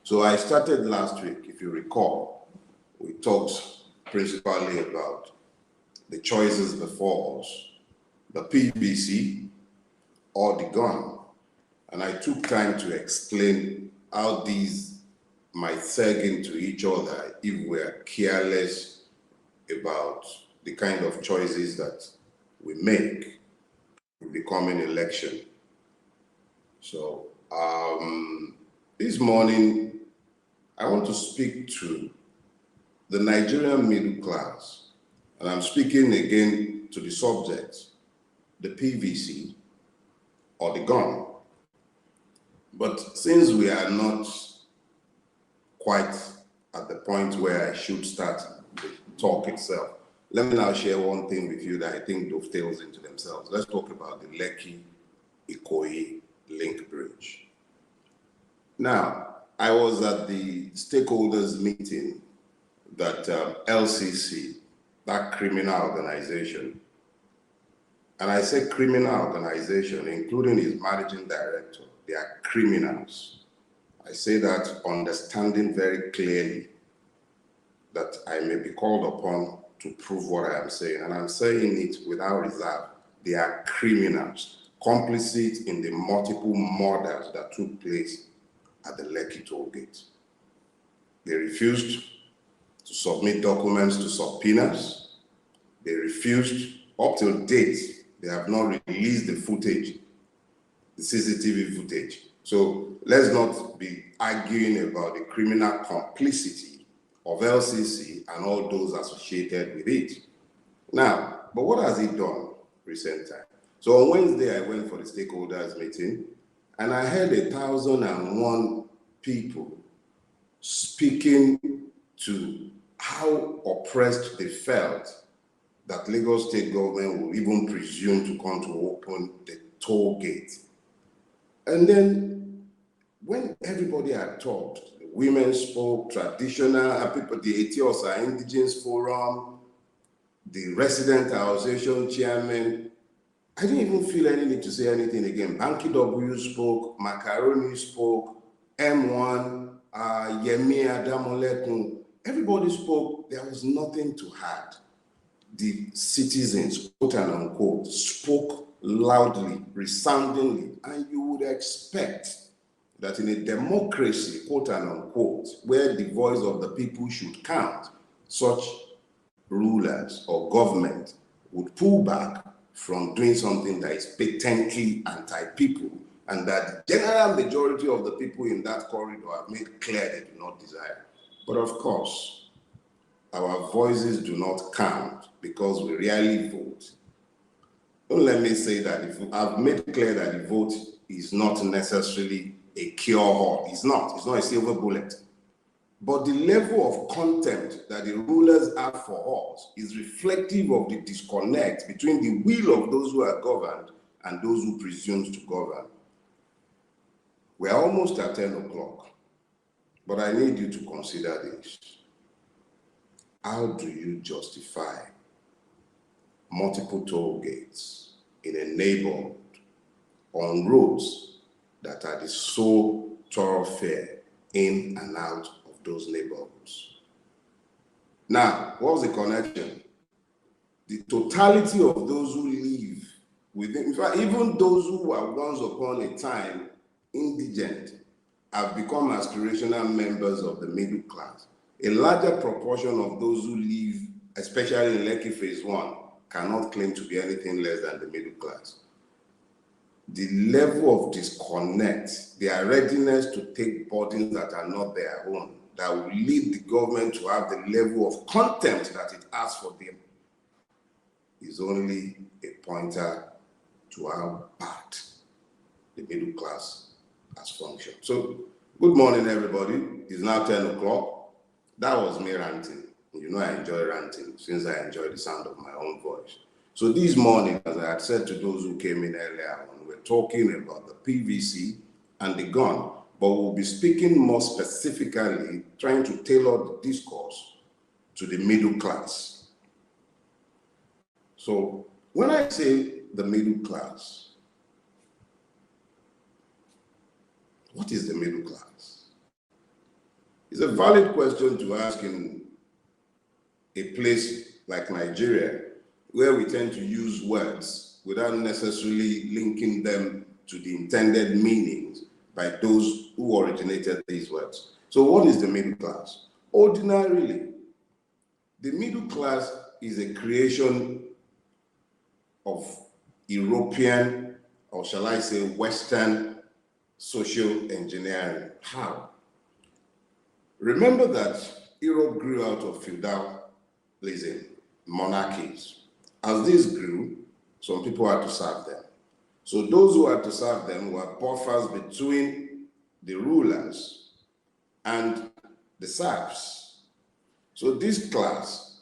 So I started last week, if you recall, we talked principally about the choices before us, the PVC or the gun. And I took time to explain how these might seg into each other if we're careless about the kind of choices that we make in the coming election. So this morning, I want to speak to the Nigerian middle class, and I'm speaking again to the subject, the PVC or the gun. But since we are not quite at the point where I should start the talk itself, let me now share one thing with you that I think dovetails into themselves. Let's talk about the Lekki-Ikoyi link bridge. Now, I was at the stakeholders meeting that LCC, that criminal organization, and I say criminal organization, including its managing director, they are criminals. I say that understanding very clearly that I may be called upon to prove what I am saying, and I'm saying it without reserve. They are criminals, complicit in the multiple murders that took place at the Lekki toll gate. They refused to submit documents to subpoenas. They refused, up till date, they have not released the footage, the CCTV footage. So let's not be arguing about the criminal complicity of LCC and all those associated with it. Now, but what has it done recent time? So on Wednesday, I went for the stakeholders meeting, and I heard 1,001 people speaking to how oppressed they felt that Lagos state government will even presume to come to open the toll gate. And then when everybody had talked, the women spoke, traditional people, the Etiosa Indigenous Forum, the resident association chairman, I didn't even feel any need to say anything again. Banky W spoke, Macaroni spoke, M1, Yemi Adamolekun, everybody spoke. There was nothing to add. The citizens, quote and unquote, spoke loudly, resoundingly, and you would expect that in a democracy, quote and unquote, where the voice of the people should count, such rulers or government would pull back from doing something that is patently anti-people, and that the general majority of the people in that corridor have made clear they do not desire. But of course, our voices do not count because we rarely vote. Don't let me say that if I've made clear that the vote is not necessarily a cure-all. It's not a silver bullet. But the level of contempt that the rulers have for us is reflective of the disconnect between the will of those who are governed and those who presume to govern. We are almost at 10 o'clock, but I need you to consider this. How do you justify multiple toll gates in a neighborhood on roads that are the sole thoroughfare in and out of those neighborhoods? Now, what's the connection? The totality of those who live within, in fact, even those who were once upon a time indigent have become aspirational members of the middle class. A larger proportion of those who live, especially in Lekki Phase 1, cannot claim to be anything less than the middle class. The level of disconnect, their readiness to take burdens that are not their own, that will lead the government to have the level of contempt that it has for them, is only a pointer to how bad the middle class has functioned. So, good morning, everybody. It's now 10 o'clock. That was me ranting. You know I enjoy ranting since I enjoy the sound of my own voice. So this morning, as I had said to those who came in earlier on, we're talking about the PVC and the gun, but we'll be speaking more specifically, trying to tailor the discourse to the middle class. So when I say the middle class, what is the middle class? It's a valid question to ask in a place like Nigeria, where we tend to use words without necessarily linking them to the intended meanings by those who originated these words. So what is the middle class? Ordinarily, the middle class is a creation of European, or shall I say Western, social engineering. How? Remember that Europe grew out of feudalism, monarchies. As these grew, some people had to serve them. So those who had to serve them were buffers between the rulers and the serfs. So this class,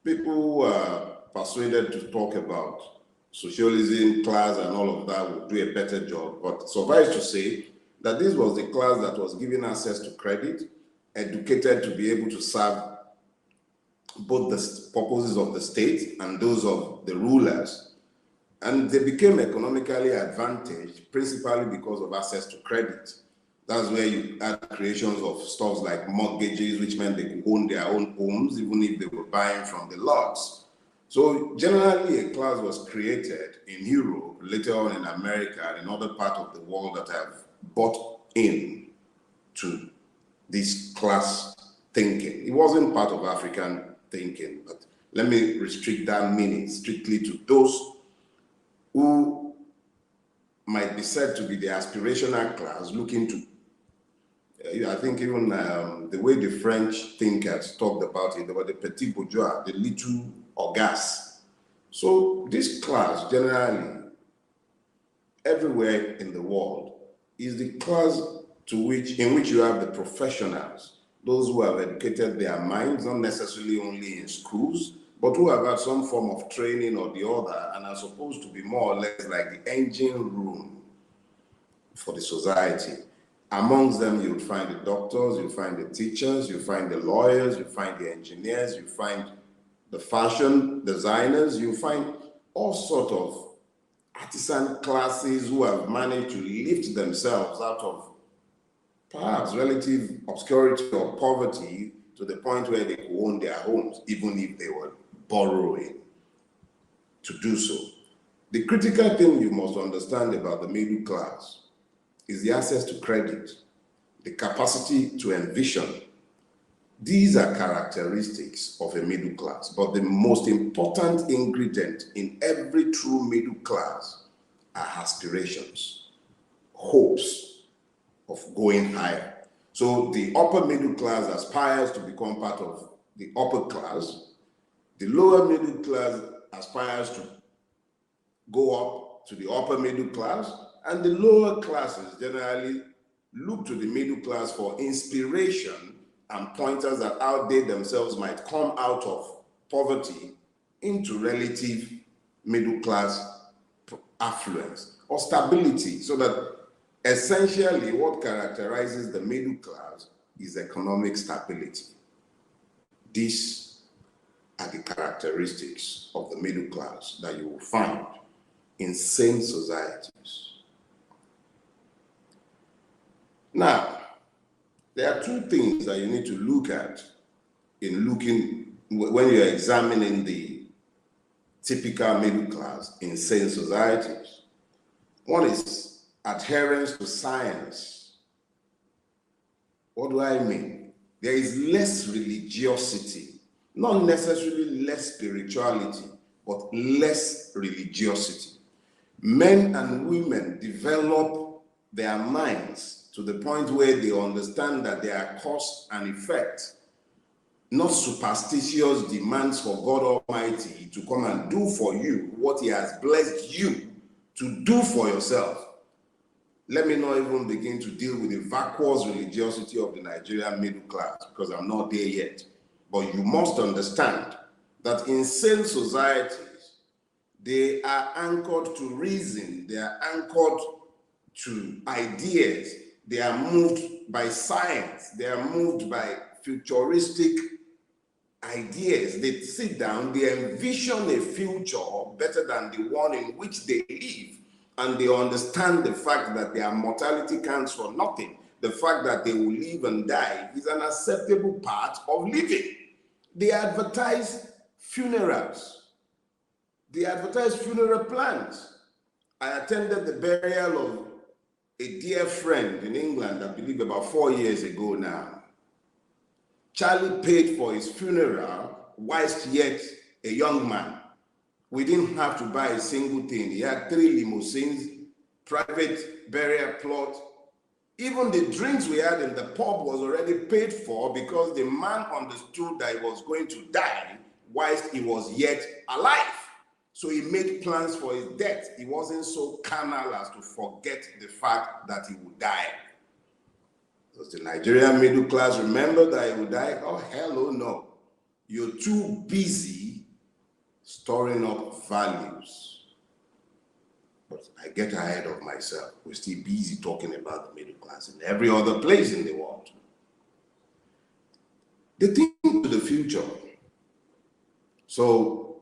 people were persuaded to talk about socialism, class, and all of that would do a better job. But suffice to say that this was the class that was given access to credit, educated to be able to serve both the purposes of the state and those of the rulers. And they became economically advantaged principally because of access to credit. That's where you had creations of stuff like mortgages, which meant they could own their own homes, even if they were buying from the lots. So generally, a class was created in Europe, later on in America, and in other parts of the world that have bought in to this class thinking. It wasn't part of African thinking, but let me restrict that meaning strictly to those who might be said to be the aspirational class looking to, I think even the way the French thinkers talked about it, they were the petit bourgeois, the little orgas. So this class generally, everywhere in the world, is the class in which you have the professionals, those who have educated their minds, not necessarily only in schools, but who have had some form of training or the other and are supposed to be more or less like the engine room for the society. Amongst them, you'll find the doctors, you'll find the teachers, you'll find the lawyers, you'll find the engineers, you'll find the fashion designers, you'll find all sorts of artisan classes who have managed to lift themselves out of perhaps relative obscurity or poverty to the point where they could own their homes, even if they were borrowing to do so. The critical thing you must understand about the middle class is the access to credit, the capacity to envision. These are characteristics of a middle class, but the most important ingredient in every true middle class are aspirations, hopes of going higher. So the upper middle class aspires to become part of the upper class. The lower middle class aspires to go up to the upper middle class, and the lower classes generally look to the middle class for inspiration and pointers at how they themselves might come out of poverty into relative middle class affluence or stability, so that essentially what characterizes the middle class is economic stability. These are the characteristics of the middle class that you will find in sane societies. Now, there are two things that you need to look at when you're examining the typical middle class in sane societies. One is adherence to science. What do I mean? There is less religiosity, not necessarily less spirituality, but less religiosity. Men and women develop their minds to the point where they understand that they are cause and effect, not superstitious demands for God Almighty to come and do for you what He has blessed you to do for yourself. Let me not even begin to deal with the vacuous religiosity of the Nigerian middle class, because I'm not there yet. But you must understand that in sane societies, they are anchored to reason, they are anchored to ideas, they are moved by science, they are moved by futuristic ideas. They sit down, they envision a future better than the one in which they live, and they understand the fact that their mortality counts for nothing. the fact that they will live and die is an acceptable part of living. They advertise funerals. They advertise funeral plans. I attended the burial of a dear friend in England, I believe about 4 years ago now. Charlie paid for his funeral whilst yet a young man. We didn't have to buy a single thing. He had 3 limousines, private burial plot. Even the drinks we had in the pub was already paid for because the man understood that he was going to die whilst he was yet alive. So he made plans for his death. He wasn't so carnal as to forget the fact that he would die. Does the Nigerian middle class remember that he would die? Oh, hell no. You're too busy storing up values. But I get ahead of myself. We're still busy talking about the middle class in every other place in the world. They think to the future. So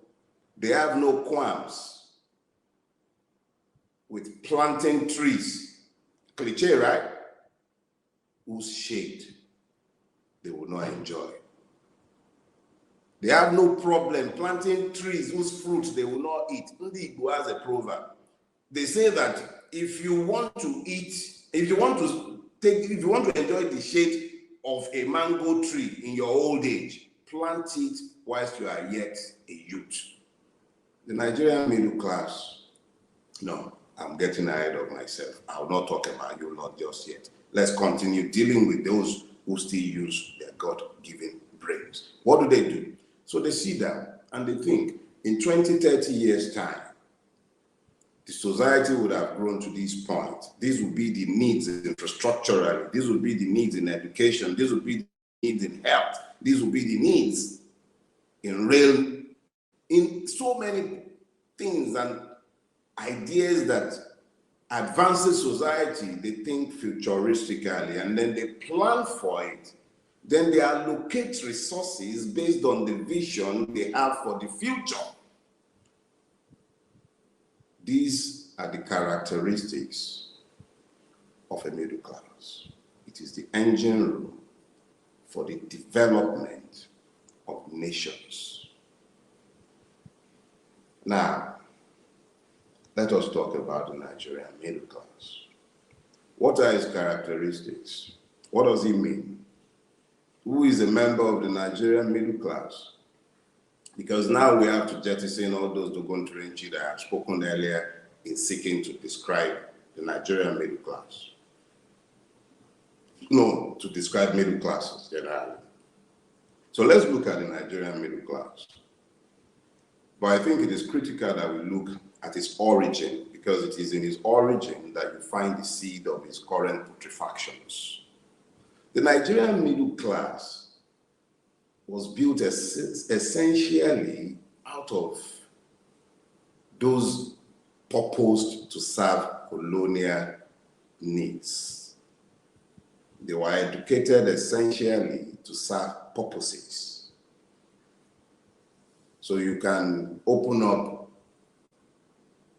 they have no qualms with planting trees. Cliche, right? Whose shade they will not enjoy. They have no problem planting trees whose fruit they will not eat. Ndi Igbo has a proverb. They say that if you want to enjoy the shade of a mango tree in your old age, plant it whilst you are yet a youth. The Nigerian middle class, no, I'm getting ahead of myself. I'll not talk about you, not just yet. Let's continue dealing with those who still use their God-given brains. What do? So they sit down and they think, in 20, 30 years' time, the society would have grown to this point. These would be the needs infrastructurally. These would be the needs in education. These would be the needs in health. These would be the needs in so many things and ideas that advances society. They think futuristically and then they plan for it. Then they allocate resources based on the vision they have for the future. These are the characteristics of a middle class. It is the engine room for the development of nations. Now, let us talk about the Nigerian middle class. What are its characteristics? What does it mean? Who is a member of the Nigerian middle class? Because now we have to jettison all those Dogonturenchi that I have spoken earlier in seeking to describe the Nigerian middle class. No, to describe middle classes generally. So let's look at the Nigerian middle class. But I think it is critical that we look at its origin, because it is in its origin that you find the seed of its current putrefactions. The Nigerian middle class was built essentially out of those purposed to serve colonial needs. They were educated essentially to serve purposes. So you can open up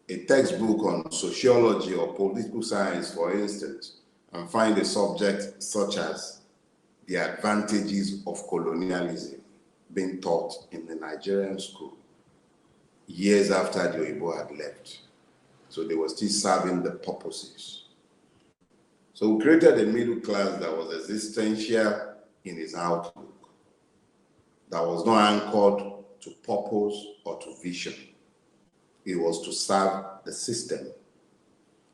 a textbook on sociology or political science, for instance, and find a subject such as the advantages of colonialism being taught in the Nigerian school years after the Oyibo had left. So they were still serving the purposes. So we created a middle class that was existential in its outlook, that was not anchored to purpose or to vision. It was to serve the system.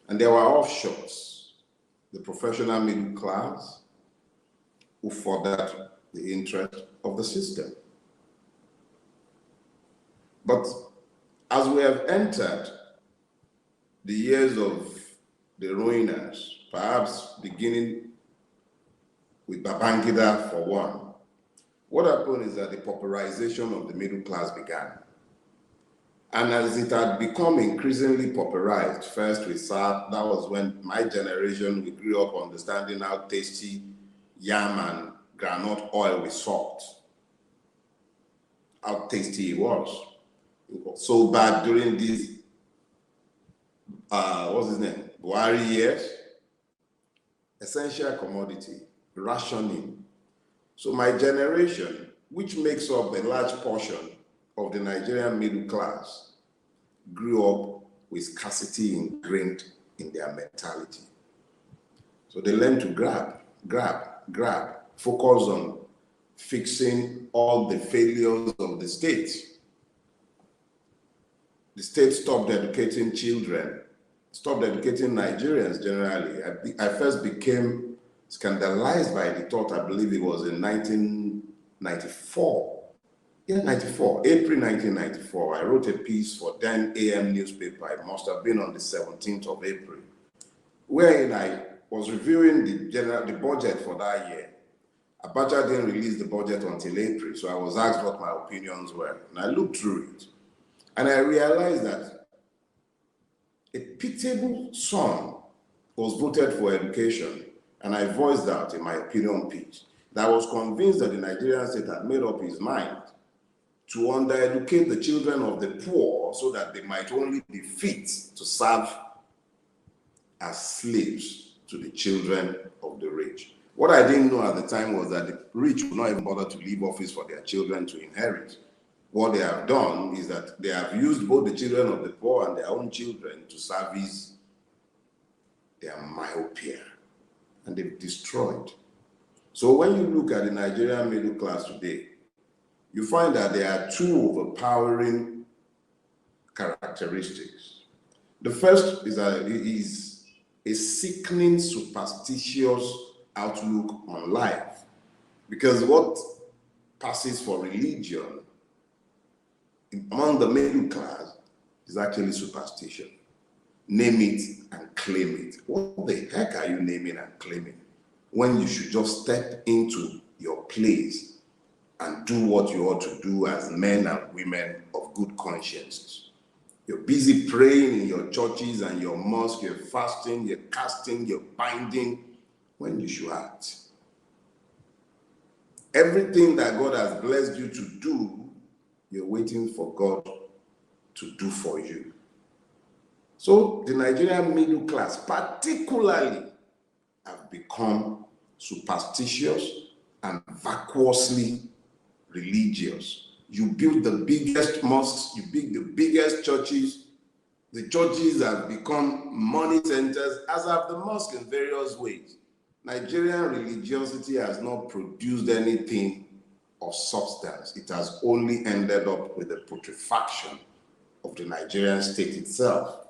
And there were offshoots, the professional middle class, who furthered the interest of the system. But as we have entered the years of the ruiners, perhaps beginning with Babangida for one, what happened is that the pauperization of the middle class began. And as it had become increasingly pauperized, first with SAP, that was when my generation, we grew up understanding how tasty yam and groundnut oil with salt, how tasty it was. It was so bad during these, what's his name, Buhari years, essential commodity, rationing. So my generation, which makes up a large portion of the Nigerian middle class, grew up with scarcity ingrained in their mentality. So they learned to grab, focus on fixing all the failures of the state. The state stopped educating children, stopped educating Nigerians generally. I first became scandalized by the thought, I believe it was in 1994. Yeah, 94, April 1994. I wrote a piece for then AM newspaper. It must have been on the 17th of April, wherein I was reviewing the budget for that year. Abacha didn't release the budget until April, so I was asked what my opinions were. And I looked through it, and I realized that a pitiable sum was voted for education, and I voiced out in my opinion piece that I was convinced that the Nigerian state had made up its mind to undereducate the children of the poor so that they might only be fit to serve as slaves to the children of the rich. What I didn't know at the time was that the rich would not even bother to leave office for their children to inherit. What they have done is that they have used both the children of the poor and their own children to service their myopia, and they've destroyed. So when you look at the Nigerian middle class today, you find that there are two overpowering characteristics. The first is a sickening, superstitious outlook on life, because what passes for religion among the middle class is actually superstition. Name it and claim it. What the heck are you naming and claiming when you should just step into your place and do what you ought to do as men and women of good consciences? You're busy praying in your churches and your mosque, you're fasting, you're casting, you're binding, when you should act. Everything that God has blessed you to do, you're waiting for God to do for you. So the Nigerian middle class particularly have become superstitious and vacuously religious. You build the biggest mosques, you build the biggest churches. The churches have become money centers, as have the mosques in various ways. Nigerian religiosity has not produced anything of substance. It has only ended up with the putrefaction of the Nigerian state itself.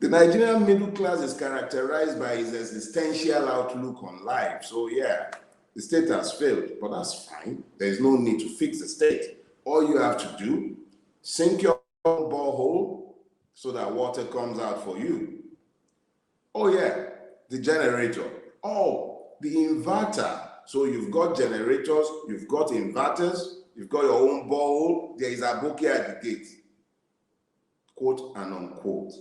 The Nigerian middle class is characterized by its existential outlook on life. So yeah, the state has failed, but that's fine. There's no need to fix the state. All you have to do, sink your own borehole so that water comes out for you. Oh yeah, the generator. Oh, the inverter. So you've got generators, you've got inverters, you've got your own borehole. There is a bouquet at the gate, quote and unquote.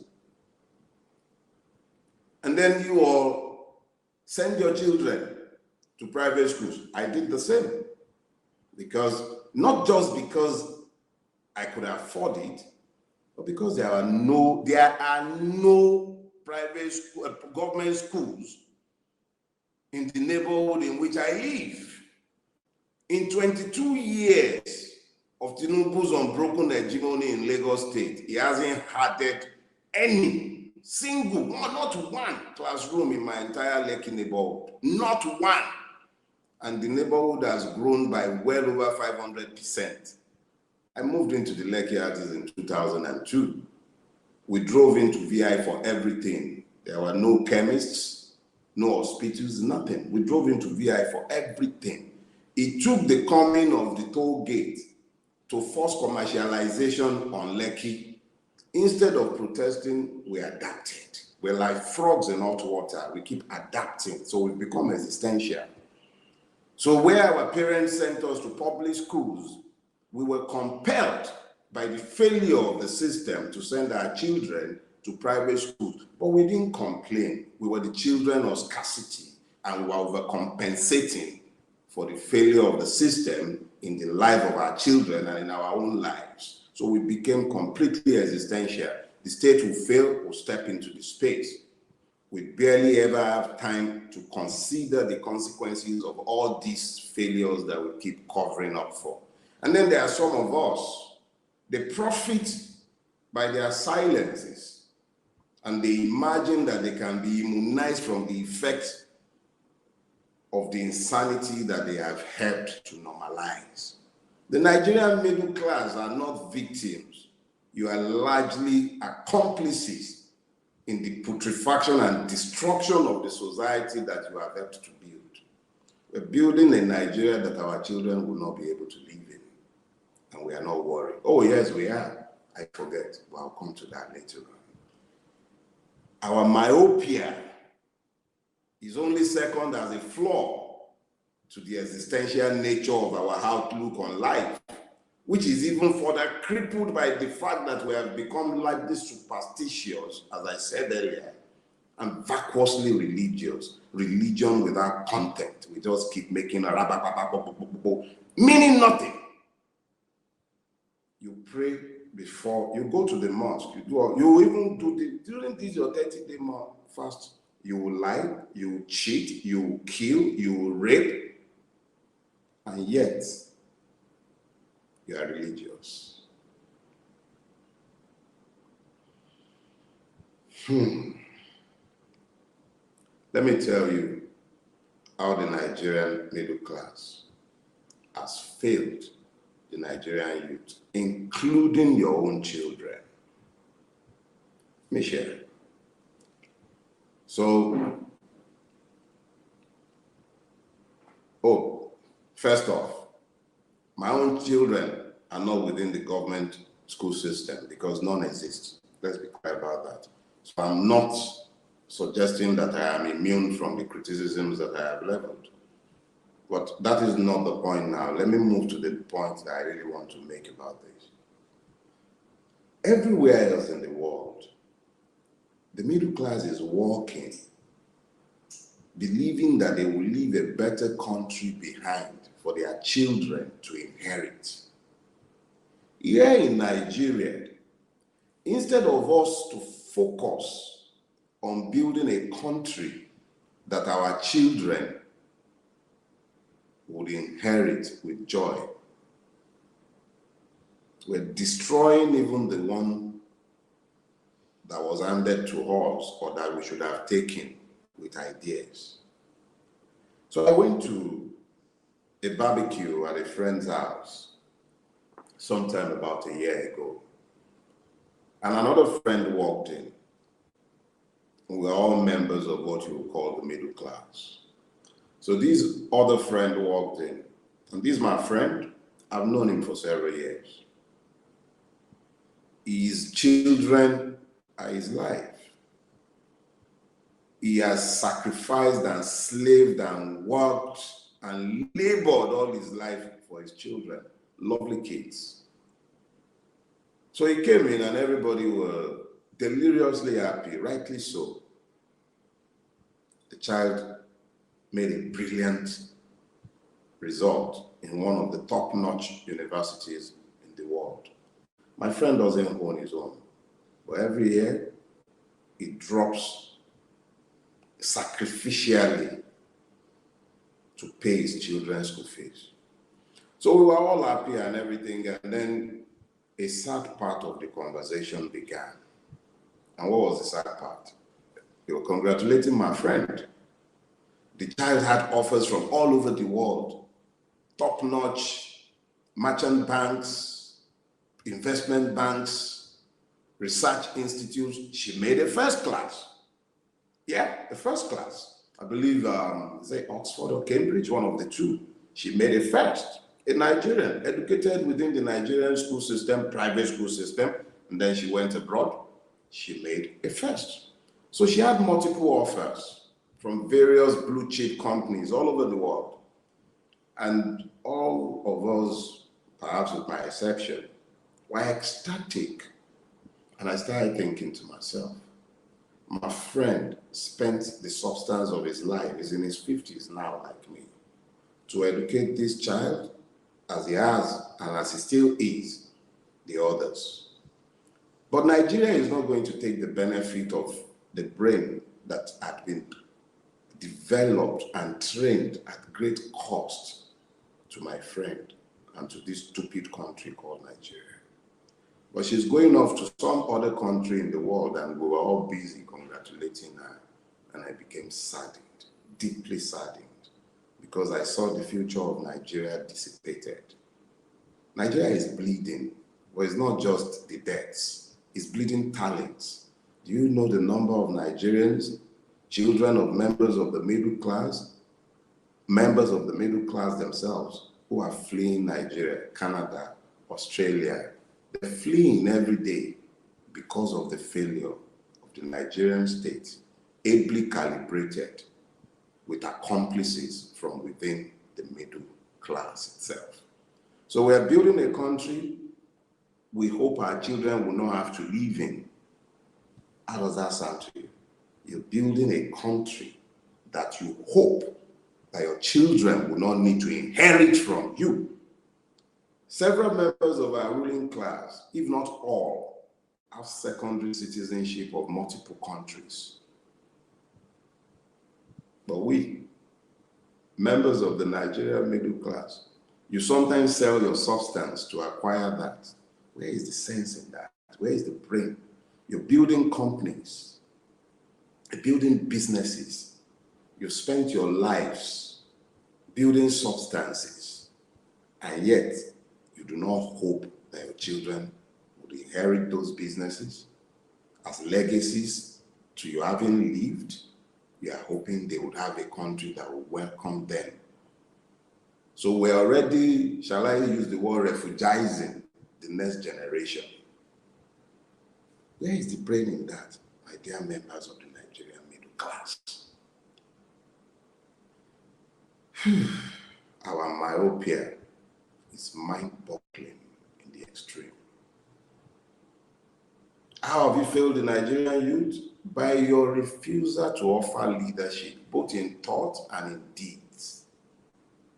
And then you all send your children to private schools. I did the same, because not just because I could afford it, but because there are no private school, government schools in the neighborhood in which I live. In 22 years of Tinubu's unbroken hegemony in Lagos State, he hasn't added any single, not one classroom in my entire Lekki neighborhood. Not one. And the neighborhood has grown by well over 500%. I moved into the Lekki Artists in 2002. We drove into VI for everything. There were no chemists, no hospitals, nothing. We drove into VI for everything. It took the coming of the toll gate to force commercialization on Lekki. Instead of protesting, we adapted. We're like frogs in hot water. We keep adapting. So we've become existential. So where our parents sent us to public schools, we were compelled by the failure of the system to send our children to private schools. But we didn't complain. We were the children of scarcity, and we were overcompensating for the failure of the system in the life of our children and in our own lives. So we became completely existential. The state will fail, we'll step into the space. we barely ever have time to consider the consequences of all these failures that we keep covering up for. And then there are some of us, they profit by their silences, and they imagine that they can be immunized from the effects of the insanity that they have helped to normalize. The Nigerian middle class are not victims. You are largely accomplices in the putrefaction and destruction of the society that you have helped to build. We're building a Nigeria that our children will not be able to live in, and we are not worried. Oh yes, we are. I forget, but I'll come to that later on. Our myopia is only second as a flaw to the existential nature of our outlook on life, which is even further crippled by the fact that we have become largely superstitious, as I said earlier, and vacuously religious. Religion without content. We just keep making meaning nothing. You pray before you go to the mosque. You even do during this your 30-day fast. You will lie, you will cheat, you will kill, you will rape, and yet you are religious. Let me tell you how the Nigerian middle class has failed the Nigerian youth, including your own children. Let me share it. So, first off, my own children are not within the government school system because none exists. Let's be clear about that. So I'm not suggesting that I am immune from the criticisms that I have leveled. But that is not the point now. Let me move to the point that I really want to make about this. Everywhere else in the world, the middle class is working, believing that they will leave a better country behind for their children to inherit. Here in Nigeria, instead of us to focus on building a country that our children would inherit with joy, we're destroying even the one that was handed to us or that we should have taken with ideas. So I went to a barbecue at a friend's house sometime about a year ago, and another friend walked in. We're all members of what you would call the middle class. So this other friend walked in, and this is my friend. I've known him for several years. His children are his life. He has sacrificed and slaved and worked and labored all his life for his children. Lovely kids. So he came in and everybody were deliriously happy, rightly so. The child made a brilliant result in one of the top-notch universities in the world. My friend doesn't own his own, but every year he drops sacrificially to pay his children's school fees. So we were all happy and everything, and then a sad part of the conversation began. And what was the sad part? They were congratulating my friend. The child had offers from all over the world, top-notch merchant banks, investment banks, research institutes. She made a first class. Yeah, a first class. I believe, say Oxford or Cambridge, one of the two. She made a first. A Nigerian, educated within the Nigerian school system, private school system, and then she went abroad. She made a first. So she had multiple offers from various blue chip companies all over the world. And all of us, perhaps with my exception, were ecstatic. And I started thinking to myself, my friend spent the substance of his life, he's in his 50s now like me, to educate this child as he has and as he still is the others. But Nigeria is not going to take the benefit of the brain that had been developed and trained at great cost to my friend and to this stupid country called Nigeria. But she's going off to some other country in the world, and we were all busy congratulating her. And I became saddened, deeply saddened, because I saw the future of Nigeria dissipated. Nigeria is bleeding, but it's not just the deaths, it's bleeding talents. Do you know the number of Nigerians, children of members of the middle class themselves, who are fleeing Nigeria, Canada, Australia? They're fleeing every day because of the failure of the Nigerian state, ably calibrated with accomplices from within the middle class itself. So we're building a country we hope our children will not have to live in. How does that sound to you? You're building a country that you hope that your children will not need to inherit from you. Several members of our ruling class, if not all, have secondary citizenship of multiple countries. But we, members of the Nigerian middle class, you sometimes sell your substance to acquire that. Where is the sense in that? Where is the brain? You're building companies, you're building businesses. You've spent your lives building substances, and yet you do not hope that your children would inherit those businesses as legacies to you having lived. You are hoping they would have a country that will welcome them. So we're already, shall I use the word, refugizing the next generation. Where is the brain in that, my dear members of the Nigerian middle class? Our myopia is mind-boggling in the extreme. How have you failed the Nigerian youth? By your refusal to offer leadership, both in thought and in deeds.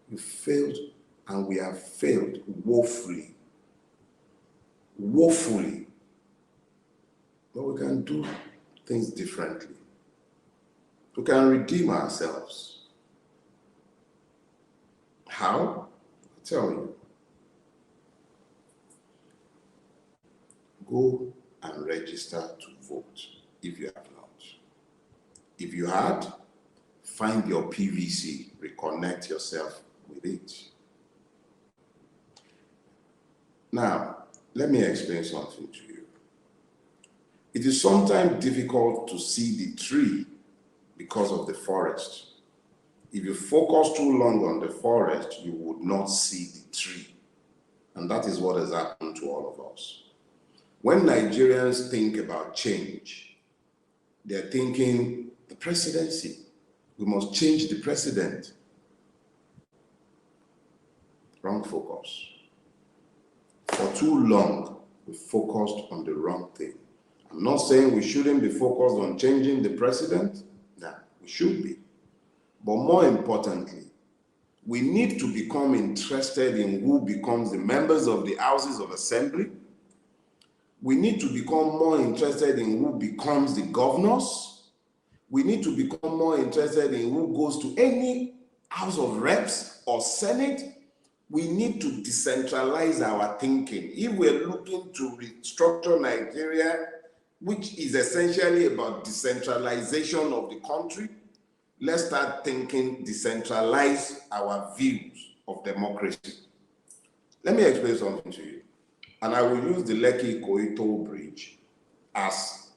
You failed, and we have failed woefully. Woefully. But we can do things differently. We can redeem ourselves. How? I'll tell you. Go and register to vote if you have not. If you had, find your PVC, reconnect yourself with it. Now, let me explain something to you. It is sometimes difficult to see the tree because of the forest. If you focus too long on the forest, you would not see the tree. And that is what has happened to all of us. When Nigerians think about change, they're thinking the presidency. We must change the president. Wrong focus. For too long, we focused on the wrong thing. I'm not saying we shouldn't be focused on changing the president. No, we should be. But more importantly, we need to become interested in who becomes the members of the houses of assembly. We need to become more interested in who becomes the governors. We need to become more interested in who goes to any House of Reps or Senate. We need to decentralize our thinking. If we're looking to restructure Nigeria, which is essentially about decentralization of the country, let's start thinking, decentralize our views of democracy. Let me explain something to you. And I will use the Lekki-Koito Bridge as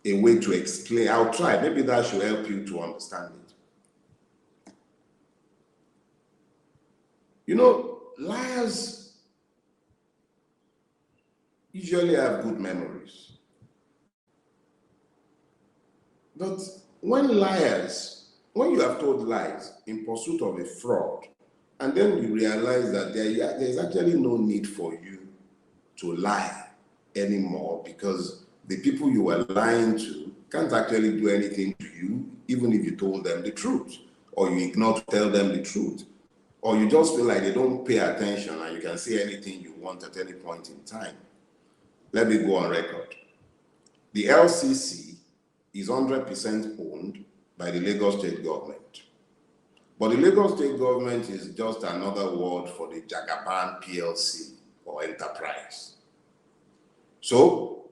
a way to explain. I'll try. Maybe that should help you to understand it. You know, liars usually have good memories. But when you have told lies in pursuit of a fraud, and then you realize that there's actually no need for you to lie anymore because the people you were lying to can't actually do anything to you, even if you told them the truth, or you ignore to tell them the truth, or you just feel like they don't pay attention and you can say anything you want at any point in time. Let me go on record. The LCC is 100% owned by the Lagos State government. But the Lagos State government is just another word for the Jagaban PLC or enterprise. So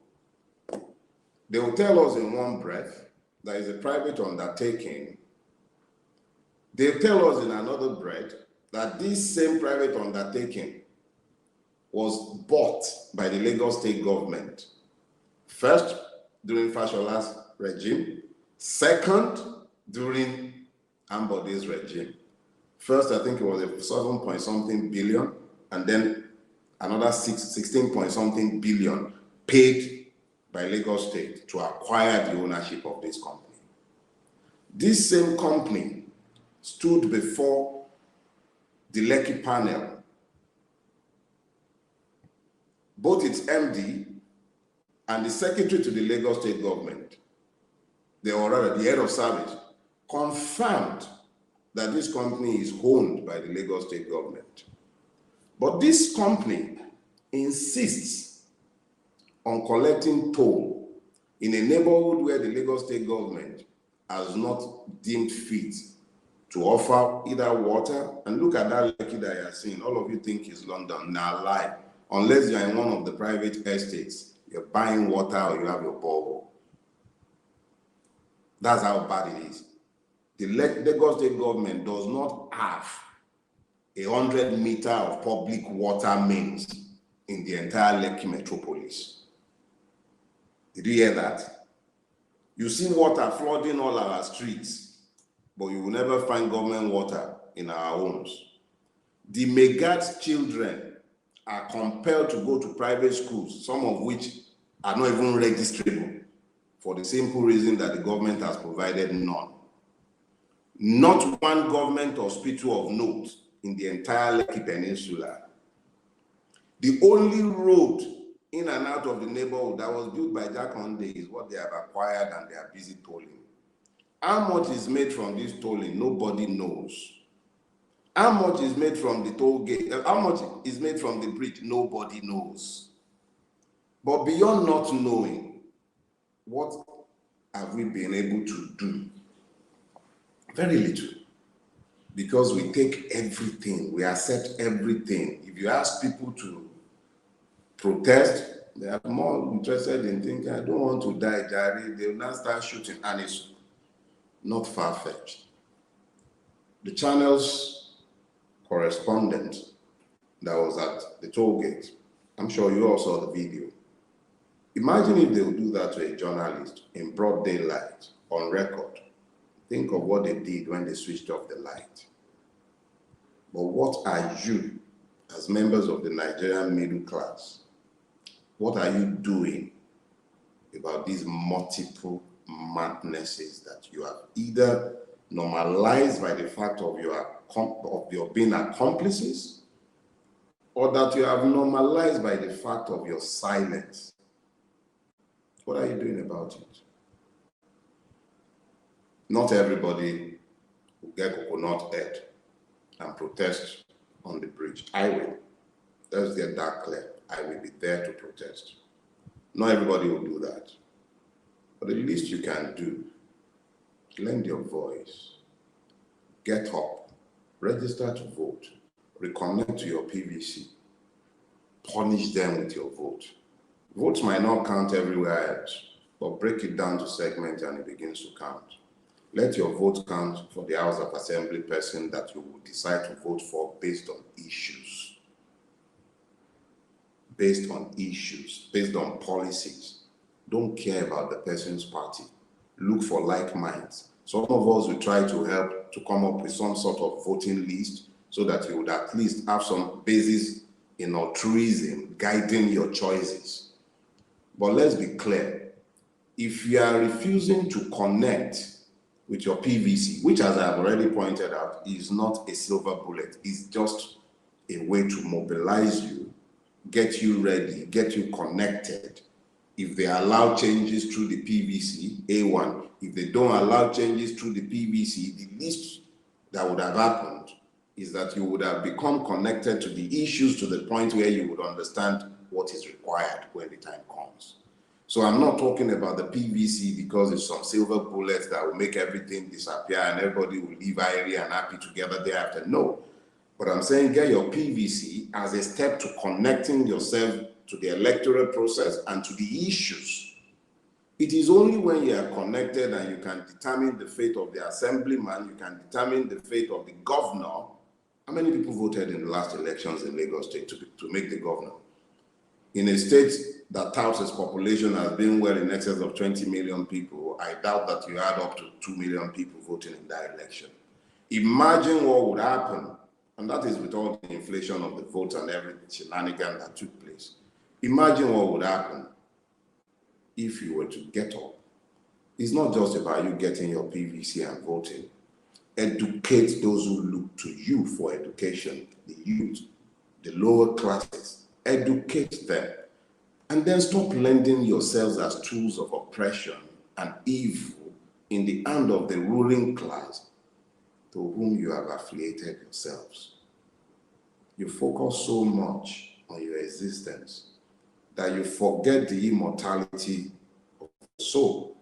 they will tell us in one breath that is a private undertaking. They'll tell us in another breath that this same private undertaking was bought by the Lagos State government. First, during Fashola's regime. Second, during Ambode's regime. First, I think it was a 7 point something billion, and then another 16 point something billion paid by Lagos State to acquire the ownership of this company. This same company stood before the Lekki panel. Both its MD and the secretary to the Lagos State government, the head of service, confirmed that this company is owned by the Lagos State government. But this company insists on collecting toll in a neighborhood where the Lagos State government has not deemed fit to offer either water. And look at that Lekki that you're seeing. All of you think is London. Now lie. Unless you're in one of the private estates, you're buying water or you have your borehole. That's how bad it is. The Lagos State government does not have 100 meters of public water mains in the entire Lekki metropolis. Did you hear that? You see water flooding all our streets, but you will never find government water in our homes. The Megat's children are compelled to go to private schools, some of which are not even registrable, for the simple reason that the government has provided none. Not one government hospital of note in the entire Lekki Peninsula. The only road in and out of the neighborhood that was built by Jack Hunday is what they have acquired and they are busy tolling. How much is made from this tolling? Nobody knows. How much is made from the toll gate? How much is made from the bridge? Nobody knows. But beyond not knowing, what have we been able to do? Very little. Because we take everything, we accept everything. If you ask people to protest, they are more interested in thinking, I don't want to die, Jari. They will now start shooting, and it's not far-fetched. The Channel's correspondent that was at the toll gate, I'm sure you all saw the video. Imagine if they would do that to a journalist in broad daylight, on record. Think of what they did when they switched off the light. But what are you, as members of the Nigerian middle class, what are you doing about these multiple madnesses that you have either normalized by the fact of your being accomplices, or that you have normalized by the fact of your silence? What are you doing about it? Not everybody will get coconut head and protest on the bridge. I will. Let's get that clear. I will be there to protest. Not everybody will do that. But the least you can do, lend your voice, get up, register to vote, reconnect to your PVC, punish them with your vote. Votes might not count everywhere else, but break it down to segments and it begins to count. Let your vote count for the House of Assembly person that you will decide to vote for based on issues. Based on issues, based on policies. Don't care about the person's party. Look for like minds. Some of us will try to help to come up with some sort of voting list so that you would at least have some basis in altruism guiding your choices. But let's be clear. If you are refusing to connect with your PVC, which, as I've already pointed out, is not a silver bullet, it's just a way to mobilize you, get you ready, get you connected. If they allow changes through the PVC, A1. If they don't allow changes through the PVC, the least that would have happened is that you would have become connected to the issues to the point where you would understand what is required when the time comes. So I'm not talking about the PVC because it's some silver bullets that will make everything disappear and everybody will live airy and happy together thereafter. No. But I'm saying get your PVC as a step to connecting yourself to the electoral process and to the issues. It is only when you are connected and you can determine the fate of the assemblyman, you can determine the fate of the governor. How many people voted in the last elections in Lagos State to make the governor? In a state that touts its population as being well in excess of 20 million people, I doubt that you had up to 2 million people voting in that election. Imagine what would happen, and that is with all the inflation of the votes and every shenanigan that took place. Imagine what would happen if you were to get up. It's not just about you getting your PVC and voting. Educate those who look to you for education, the youth, the lower classes. Educate them. And then stop lending yourselves as tools of oppression and evil in the hand of the ruling class to whom you have affiliated yourselves. You focus so much on your existence that you forget the immortality of the soul.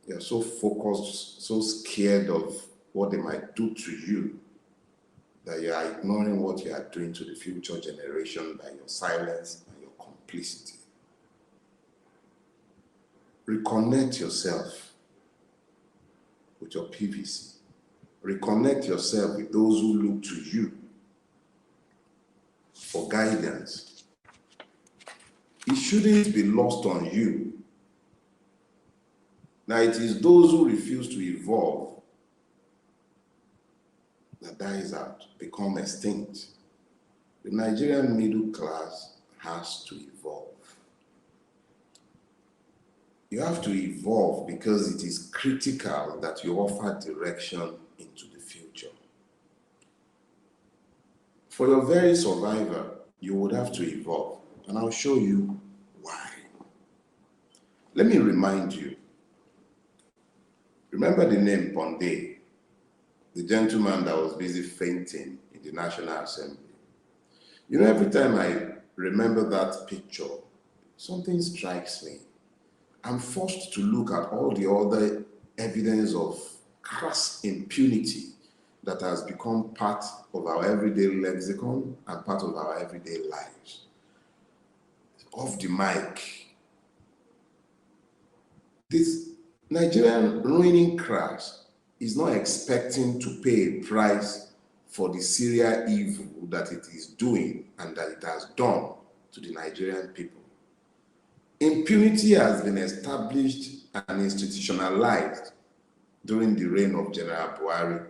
You're so focused, so scared of what they might do to you, that you are ignoring what you are doing to the future generation by your silence and your complicity. Reconnect yourself with your PVC. Reconnect yourself with those who look to you for guidance. It shouldn't be lost on you. Now, it is those who refuse to evolve that dies out, become extinct. The Nigerian middle class has to evolve. You have to evolve because it is critical that you offer direction into the future. For your very survival, you would have to evolve. And I'll show you why. Let me remind you. Remember the name Ponde, the gentleman that was busy fainting in the National Assembly. You know, every time I remember that picture, something strikes me. I'm forced to look at all the other evidence of crass impunity that has become part of our everyday lexicon and part of our everyday lives. Off the mic. This Nigerian ruining class is not expecting to pay a price for the serial evil that it is doing and that it has done to the Nigerian people. Impunity has been established and institutionalized during the reign of General Buhari.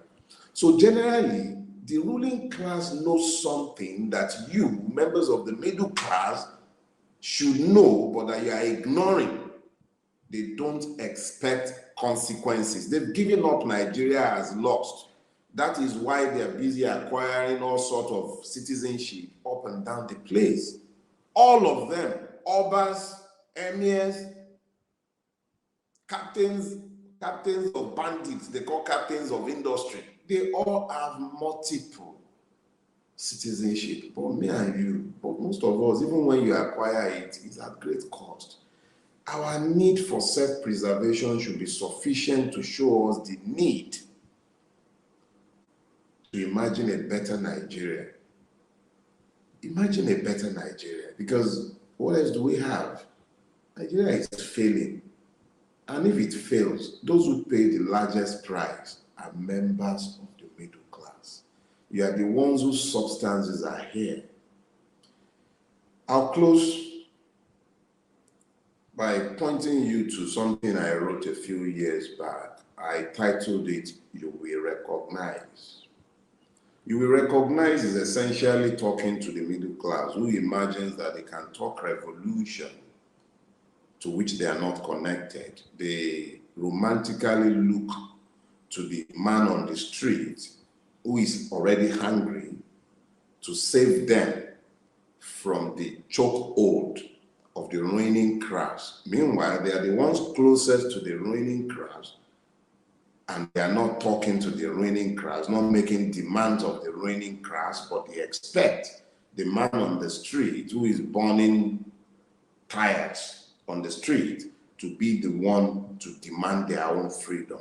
So generally, the ruling class knows something that you, members of the middle class, should know, but that you are ignoring. They don't expect consequences. They've given up Nigeria as lost. That is why they're busy acquiring all sorts of citizenship up and down the place. All of them, obas, emirs, captains of bandits, they call captains of industry. They all have multiple citizenship. But me and you, but most of us, even when you acquire it, it's at great cost. Our need for self-preservation should be sufficient to show us the need to imagine a better Nigeria. Imagine a better Nigeria, because what else do we have? Nigeria is failing. And if it fails, those who pay the largest price are members of the middle class. You are the ones whose substances are here. I'll close by pointing you to something I wrote a few years back. I titled it, You Will Recognize. You Will Recognize is essentially talking to the middle class who imagines that they can talk revolution to which they are not connected. They romantically look to the man on the street who is already hungry to save them from the chokehold of the ruining class. Meanwhile, they are the ones closest to the ruining class, and they are not talking to the ruining class, not making demands of the ruining class, but they expect the man on the street who is burning tires on the street to be the one to demand their own freedom.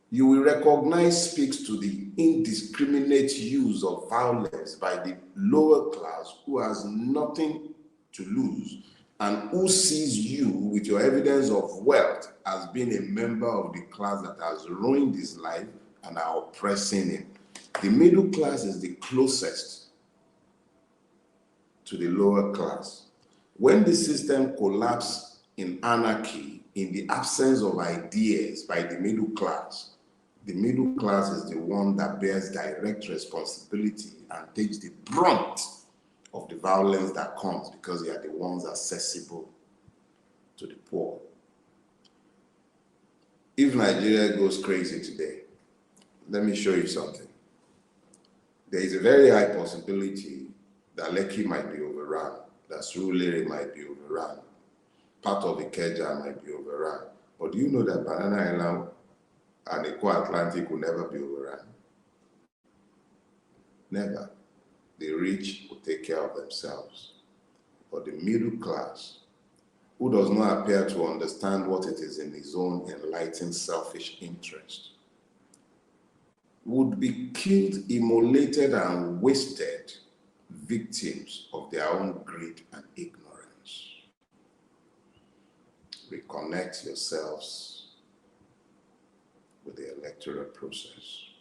You will recognize speaks to the indiscriminate use of violence by the lower class who has nothing to lose and who sees you with your evidence of wealth as being a member of the class that has ruined his life and are oppressing him. The middle class is the closest to the lower class. When the system collapses in anarchy, in the absence of ideas by the middle class is the one that bears direct responsibility and takes the brunt of the violence that comes because they are the ones accessible to the poor. If Nigeria goes crazy today, let me show you something. There is a very high possibility that Lekki might be overrun, that Surulere might be overrun, part of Ikeja might be overrun. But do you know that Banana Island and Eko Atlantic will never be overrun? Never. The rich will take care of themselves. But the middle class, who does not appear to understand what it is in his own enlightened selfish interest, would be killed, immolated, and wasted, victims of their own greed and ignorance. Reconnect yourselves with the electoral process.